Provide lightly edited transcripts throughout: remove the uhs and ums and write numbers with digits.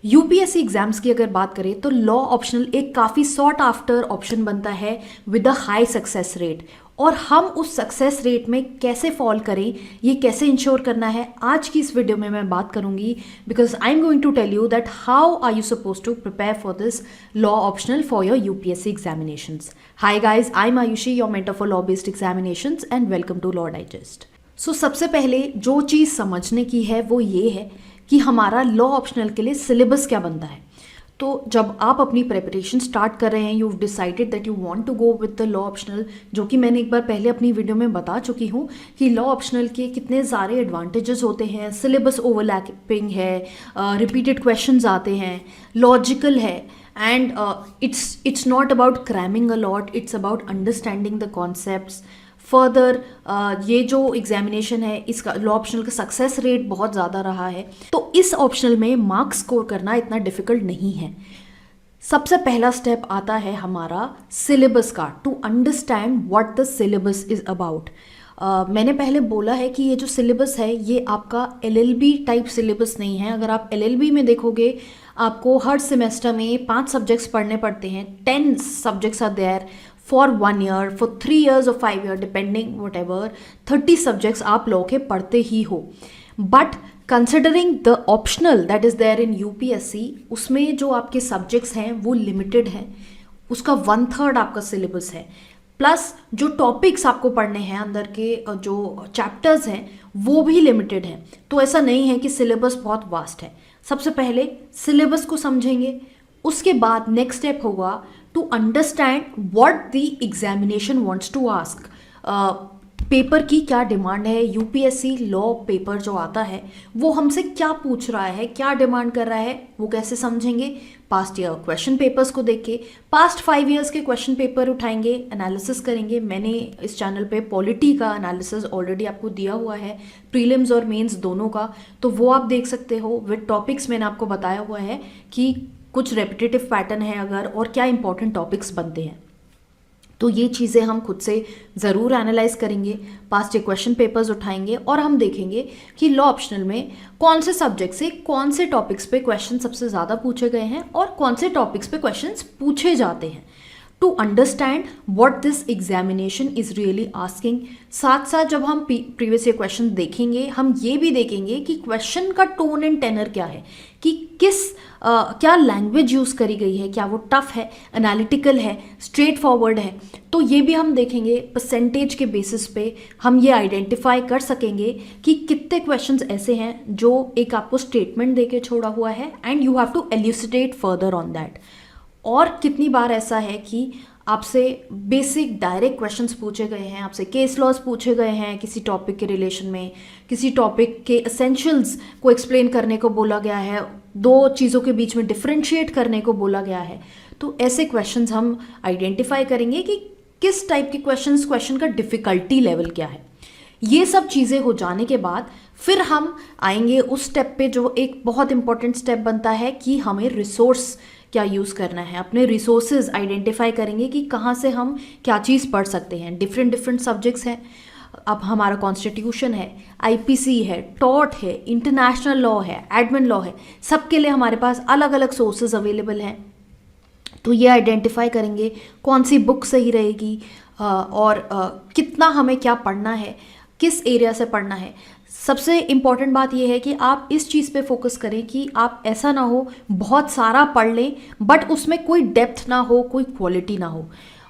UPSC exams की अगर बात करें तो लॉ ऑप्शनल एक काफ़ी सॉट आफ्टर ऑप्शन बनता है with a high success rate. और हम उस सक्सेस रेट में कैसे फॉल करें, ये कैसे इंश्योर करना है, आज की इस वीडियो में मैं बात करूंगी। Because I am going to tell you that how are you suppose to prepare for this law optional for your UPSC examinations. Hi guys, I am Ayushi, your mentor for law based examinations, and welcome to law digest. So सबसे पहले जो चीज़ समझने की है वो ये है कि हमारा लॉ ऑप्शनल के लिए सिलेबस क्या बनता है। तो जब आप अपनी प्रिपरेशन स्टार्ट कर रहे हैं, you decided that you want to go with the law optional, जो कि मैंने एक बार पहले अपनी वीडियो में बता चुकी हूँ कि लॉ ऑप्शनल के कितने सारे एडवांटेजेस होते हैं। सिलेबस ओवरलैपिंग है, रिपीटेड क्वेश्चंस आते हैं, लॉजिकल है, and it's not about cramming a lot, it's about understanding the concepts. Further ये जो एग्जामिनेशन है इसका लॉ ऑप्शनल का सक्सेस रेट बहुत ज़्यादा रहा है, तो इस ऑप्शनल में मार्क्स स्कोर करना इतना डिफिकल्ट नहीं है। सबसे पहला स्टेप आता है हमारा सिलेबस का, to understand what the syllabus is about. मैंने पहले बोला है कि ये जो सिलेबस है ये आपका एलएलबी टाइप सिलेबस नहीं है। अगर आप एलएलबी में देखोगे आपको हर सेमेस्टर में 5 सब्जेक्ट्स पढ़ने पड़ते हैं। 10 subjects are there for 1 year, for 3 years और 5 year depending whatever. 30 subjects आप लॉ के पढ़ते ही हो। But considering the optional that is there in UPSC, उसमें जो आपके सब्जेक्ट्स हैं वो लिमिटेड हैं, उसका 1/3 आपका सिलेबस है। प्लस जो टॉपिक्स आपको पढ़ने हैं, अंदर के जो चैप्टर्स हैं वो भी लिमिटेड हैं। तो ऐसा नहीं है कि सिलेबस बहुत वास्ट है। सबसे पहले सिलेबस को समझेंगे, उसके बाद नेक्स्ट स्टेप होगा to understand what the examination wants to ask. Paper की क्या डिमांड है, यूपीएससी लॉ पेपर जो आता है वो हमसे क्या पूछ रहा है, क्या डिमांड कर रहा है, वो कैसे समझेंगे। पास्ट ईयर क्वेश्चन पेपर्स को देख के पास्ट 5 ईयर्स के क्वेश्चन पेपर उठाएंगे, एनालिसिस करेंगे। मैंने इस चैनल पे पॉलिटी का एनालिसिस ऑलरेडी आपको दिया हुआ है, प्रीलिम्स और मेंस दोनों का, तो वो आप देख सकते हो। विद टॉपिक्स मैंने आपको बताया हुआ है कि कुछ रेपिटेटिव पैटर्न है अगर, और क्या इंपॉर्टेंट टॉपिक्स बनते हैं। तो ये चीज़ें हम खुद से ज़रूर एनालाइज करेंगे, पास्ट के क्वेश्चन पेपर्स उठाएंगे और हम देखेंगे कि लॉ ऑप्शनल में कौन से सब्जेक्ट से कौन से टॉपिक्स पे क्वेश्चन सबसे ज़्यादा पूछे गए हैं और कौन से टॉपिक्स पे क्वेश्चंस पूछे जाते हैं, to understand what this examination is really asking. साथ साथ जब हम प्रीवियस ईयर क्वेश्चन देखेंगे, हम ये भी देखेंगे कि क्वेश्चन का टोन एंड टेनर क्या है, कि क्या लैंग्वेज यूज़ करी गई है, क्या वो टफ है, एनालिटिकल है, स्ट्रेट फॉरवर्ड है। तो ये भी हम देखेंगे। परसेंटेज के बेसिस पे हम ये आइडेंटिफाई कर सकेंगे कि कितने क्वेश्चंस ऐसे हैं जो एक आपको स्टेटमेंट देके छोड़ा हुआ है and you have to elucidate further on that. और कितनी बार ऐसा है कि आपसे बेसिक डायरेक्ट क्वेश्चंस पूछे गए हैं, आपसे केस लॉज पूछे गए हैं किसी टॉपिक के रिलेशन में, किसी टॉपिक के एसेंशियल्स को एक्सप्लेन करने को बोला गया है, 2 चीज़ों के बीच में डिफरेंशिएट करने को बोला गया है। तो ऐसे क्वेश्चंस हम आइडेंटिफाई करेंगे कि किस टाइप के क्वेश्चन का डिफ़िकल्टी लेवल क्या है। ये सब चीज़ें हो जाने के बाद फिर हम आएंगे उस स्टेप पे जो एक बहुत इंपॉर्टेंट स्टेप बनता है कि हमें रिसोर्स क्या यूज़ करना है। अपने रिसोर्सेज आइडेंटिफाई करेंगे कि कहाँ से हम क्या चीज़ पढ़ सकते हैं। डिफरेंट सब्जेक्ट्स हैं। अब हमारा कॉन्स्टिट्यूशन है, आईपीसी है, टॉर्ट है, इंटरनेशनल लॉ है, एडमिन लॉ है, सबके लिए हमारे पास अलग अलग सोर्सेज अवेलेबल हैं। तो ये आइडेंटिफाई करेंगे कौन सी बुक सही रहेगी और कितना हमें क्या पढ़ना है, किस एरिया से पढ़ना है। सबसे इम्पॉर्टेंट बात यह है कि आप इस चीज़ पे फोकस करें कि आप ऐसा ना हो बहुत सारा पढ़ लें बट उसमें कोई डेप्थ ना हो, कोई क्वालिटी ना हो।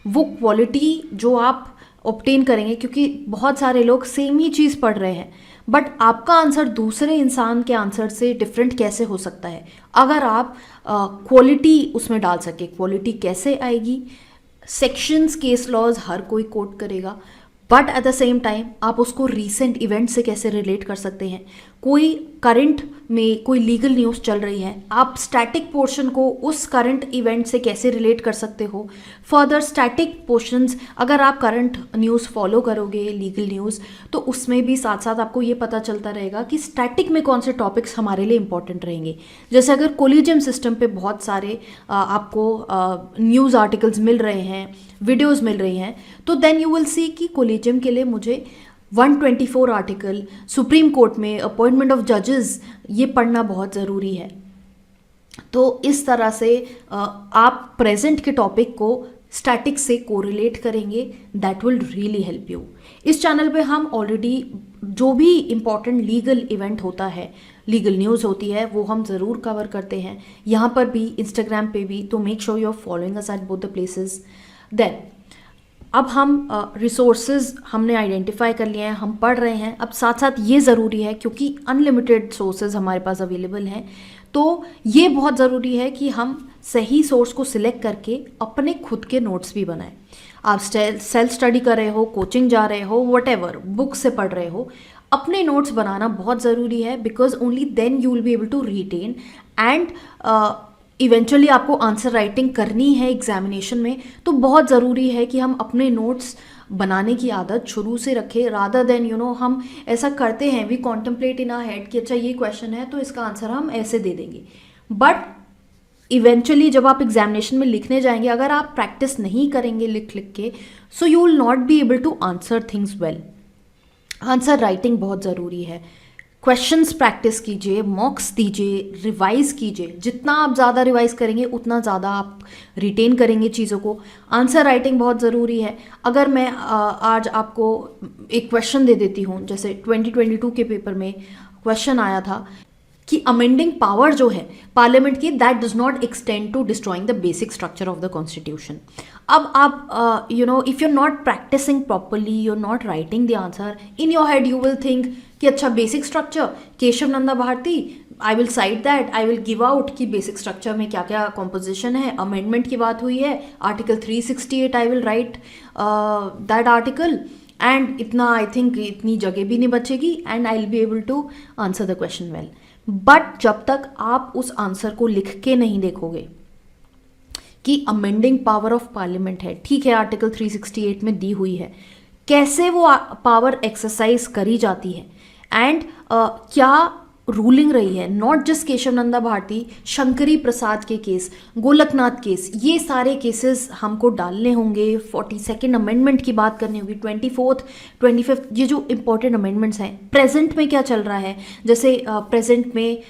वो क्वालिटी जो आप ऑब्टेन करेंगे, क्योंकि बहुत सारे लोग सेम ही चीज़ पढ़ रहे हैं बट आपका आंसर दूसरे इंसान के आंसर से डिफरेंट कैसे हो सकता है। अगर आप क्वालिटी उसमें डाल सके, क्वालिटी कैसे आएगी। सेक्शंस, केस लॉज हर कोई कोट करेगा but at the same time आप उसको रीसेंट इवेंट से कैसे रिलेट कर सकते हैं। कोई करंट में कोई लीगल न्यूज़ चल रही है, आप स्टैटिक पोर्शन को उस करंट इवेंट से कैसे रिलेट कर सकते हो। फर्दर स्टैटिक पोर्शंस, अगर आप करंट न्यूज़ फॉलो करोगे, लीगल न्यूज़, तो उसमें भी साथ साथ आपको ये पता चलता रहेगा कि स्टैटिक में कौन से टॉपिक्स हमारे लिए इंपॉर्टेंट रहेंगे। जैसे अगर कोलिजियम सिस्टम पे बहुत सारे आपको न्यूज़ आर्टिकल्स मिल रहे हैं, वीडियोज़ मिल रही हैं, तो देन यू विल सी कि कोलिजियम के लिए मुझे 124 आर्टिकल, सुप्रीम कोर्ट में अपॉइंटमेंट ऑफ जजेस, ये पढ़ना बहुत ज़रूरी है। तो इस तरह से आप प्रेजेंट के टॉपिक को स्टैटिक से कोरिलेट करेंगे, that will really help you. इस चैनल पे हम ऑलरेडी जो भी इम्पॉर्टेंट लीगल इवेंट होता है, लीगल न्यूज़ होती है, वो हम ज़रूर कवर करते हैं, यहाँ पर भी, इंस्टाग्राम पे भी। तो make sure you are following us at both the places. Then अब हम रिसोर्सेज हमने आइडेंटिफाई कर लिए हैं, हम पढ़ रहे हैं। अब साथ साथ ये ज़रूरी है, क्योंकि अनलिमिटेड सोर्सेज हमारे पास अवेलेबल हैं, तो ये बहुत ज़रूरी है कि हम सही सोर्स को सिलेक्ट करके अपने खुद के नोट्स भी बनाएं। आप सेल्फ स्टडी कर रहे हो, कोचिंग जा रहे हो, व्हाटएवर, बुक से पढ़ रहे हो, अपने नोट्स बनाना बहुत ज़रूरी है, because only then you will be able to retain and eventually आपको आंसर राइटिंग करनी है एग्जामिनेशन में। तो बहुत ज़रूरी है कि हम अपने नोट्स बनाने की आदत शुरू से रखें, रादर देन हम ऐसा करते हैं, we contemplate in our head कि अच्छा ये क्वेश्चन है तो इसका आंसर हम ऐसे दे देंगे, बट इवेंचुअली जब आप एग्जामिनेशन में लिखने जाएंगे, अगर आप प्रैक्टिस नहीं करेंगे लिख लिख के, so you will not be able to answer things well. Answer writing बहुत ज़रूरी है। क्वेश्चंस प्रैक्टिस कीजिए, मॉक्स दीजिए, रिवाइज कीजिए। जितना आप ज़्यादा रिवाइज करेंगे उतना ज़्यादा आप रिटेन करेंगे चीज़ों को। आंसर राइटिंग बहुत ज़रूरी है। अगर मैं आज आपको एक क्वेश्चन दे देती हूँ, जैसे 2022 के पेपर में क्वेश्चन आया था कि अमेंडिंग पावर जो है पार्लियामेंट की, that does not extend to destroying the basic structure of the constitution. अब आप if you are not practising properly, you are not writing the answer, in your head you will think कि अच्छा basic structure, Kesavananda Bharati, I will side that, I will give out कि basic structure में क्या क्या composition है, amendment की बात हुई है, article 368, I will write that article, and इतना आई थिंक इतनी जगह भी नहीं बचेगी, and I will be able to answer the question well. But जब तक आप उस आंसर को लिख के नहीं देखोगे कि अमेंडिंग पावर ऑफ पार्लियामेंट है, ठीक है, आर्टिकल 368 में दी हुई है, कैसे वो पावर एक्सरसाइज करी जाती है, एंड क्या रूलिंग रही है, नॉट जस्ट केशव नंदा भारती, शंकरी प्रसाद के केस, गोलकनाथ केस, ये सारे केसेस हमको डालने होंगे। 42nd अमेंडमेंट की बात करनी होगी, 24th 25th, ये जो इंपॉर्टेंट अमेंडमेंट्स हैं, प्रेजेंट में क्या चल रहा है, जैसे प्रेजेंट में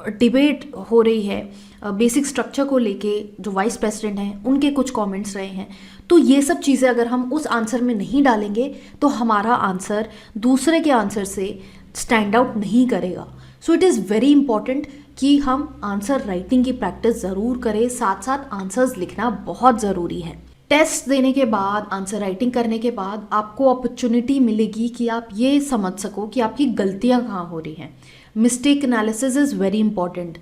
डिबेट हो रही है बेसिक स्ट्रक्चर को लेके, जो वाइस प्रेसिडेंट हैं उनके कुछ कमेंट्स रहे हैं। तो ये सब चीज़ें अगर हम उस आंसर में नहीं डालेंगे तो हमारा आंसर दूसरे के आंसर से स्टैंड आउट नहीं करेगा। So it is very important कि हम आंसर राइटिंग की प्रैक्टिस ज़रूर करें, साथ साथ आंसर्स लिखना बहुत ज़रूरी है। टेस्ट देने के बाद, आंसर राइटिंग करने के बाद आपको अपॉर्चुनिटी मिलेगी कि आप ये समझ सको कि आपकी गलतियाँ कहाँ हो रही हैं। Mistake analysis is very important.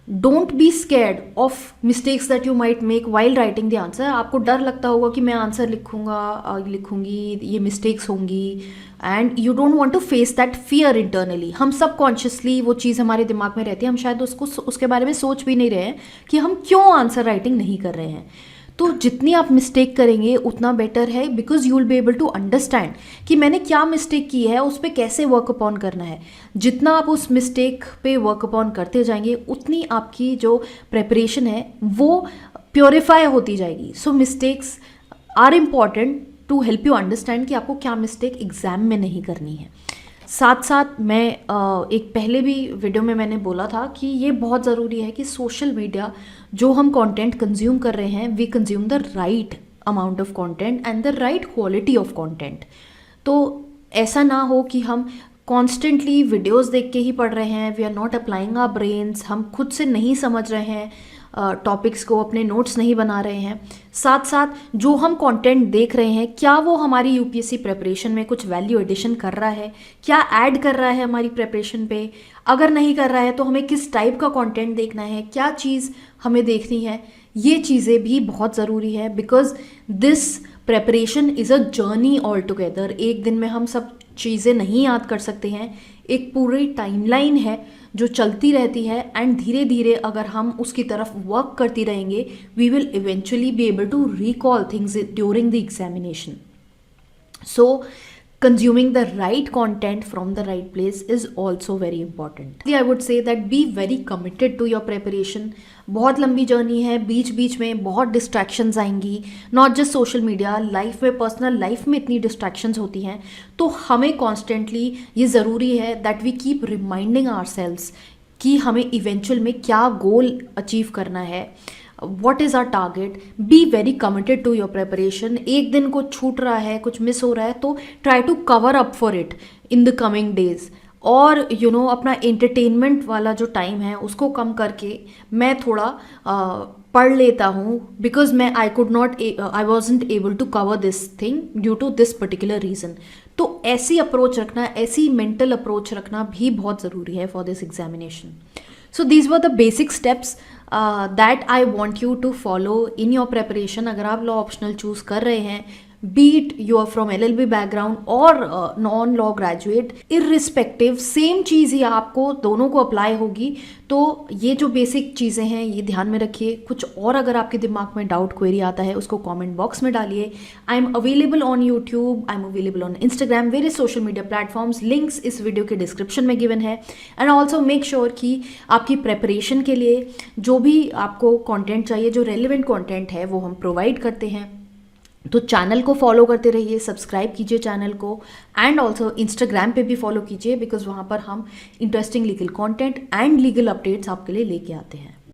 Don't be scared of mistakes that you might make while writing the answer. आपको डर लगता होगा कि मैं आंसर लिखूंगी, ये मिस्टेक्स होंगी, and you don't want to face that fear internally. हम सब कॉन्शियसली वो चीज़ हमारे दिमाग में रहती है, हम शायद उसके बारे में सोच भी नहीं रहे हैं कि हम क्यों आंसर राइटिंग नहीं कर रहे हैं। तो जितनी आप मिस्टेक करेंगे उतना बेटर है, because you will be able to understand कि मैंने क्या मिस्टेक की है, उस पर कैसे वर्क अपॉन करना है। जितना आप उस मिस्टेक पे वर्क अपॉन करते जाएंगे उतनी आपकी जो प्रेपरेशन है वो प्योरीफाई होती जाएगी। So mistakes are important to help you understand कि आपको क्या मिस्टेक एग्जाम में नहीं करनी है। साथ साथ मैं एक पहले भी वीडियो में मैंने बोला था कि ये बहुत ज़रूरी है कि सोशल मीडिया जो हम कंटेंट कंज्यूम कर रहे हैं, we consume the right amount of content and the right quality of content. तो ऐसा ना हो कि हम कॉन्स्टेंटली वीडियोस देख के ही पढ़ रहे हैं, we are not applying our brains, हम खुद से नहीं समझ रहे हैं टॉपिक्स को, अपने नोट्स नहीं बना रहे हैं। साथ साथ जो हम कंटेंट देख रहे हैं, क्या वो हमारी यूपीएससी प्रिपरेशन में कुछ वैल्यू एडिशन कर रहा है, क्या ऐड कर रहा है हमारी प्रिपरेशन पे। अगर नहीं कर रहा है तो हमें किस टाइप का कंटेंट देखना है, क्या चीज़ हमें देखनी है, ये चीज़ें भी बहुत ज़रूरी है। Because this preparation is a journey all together. एक दिन में हम सब चीज़ें नहीं याद कर सकते हैं, एक पूरी टाइमलाइन है जो चलती रहती है, एंड धीरे धीरे अगर हम उसकी तरफ वर्क करती रहेंगे, we will eventually be able to recall things during the examination. So consuming the right content from the right place is also very important. I would say that be very committed to your preparation. बहुत लंबी journey है, बीच बीच में बहुत distractions आएंगी, not just social media, life में, personal life में इतनी distractions होती हैं। तो हमें कॉन्स्टेंटली ये ज़रूरी है that we keep reminding ourselves कि हमें इवेंचुअल में क्या गोल अचीव करना है, what is our target. Be very committed to your preparation. एक दिन को छूट रहा है, कुछ मिस हो रहा है, तो try to cover up for it in the coming days. और अपना एंटरटेनमेंट वाला जो टाइम है उसको कम करके मैं थोड़ा पढ़ लेता हूँ, because I wasn't able to cover this thing due to this particular reason. तो ऐसी अप्रोच रखना, ऐसी मेंटल अप्रोच रखना भी बहुत ज़रूरी है for this examination. So these were the basic steps that I want you to follow in your preparation। अगर आप लॉ ऑप्शनल चूज कर रहे हैं, but you are from LLB background और non law graduate, irrespective same चीज़ ही आपको दोनों को अप्लाई होगी। तो ये जो बेसिक चीज़ें हैं ये ध्यान में रखिए। कुछ और अगर आपके दिमाग में डाउट क्वेरी आता है उसको कमेंट बॉक्स में डालिए। I am available on YouTube, I am available on Instagram, various social media platforms, links इस वीडियो के डिस्क्रिप्शन में गिवन है। एंड ऑल्सो मेक श्योर कि आपकी प्रेपरेशन के लिए जो भी आपको कंटेंट चाहिए, जो रेलिवेंट कंटेंट है वो हम प्रोवाइड करते हैं। तो चैनल को फॉलो करते रहिए, सब्सक्राइब कीजिए चैनल को, एंड ऑल्सो इंस्टाग्राम पे भी फॉलो कीजिए, बिकॉज वहाँ पर हम interesting legal content and legal updates आपके लिए लेके आते हैं।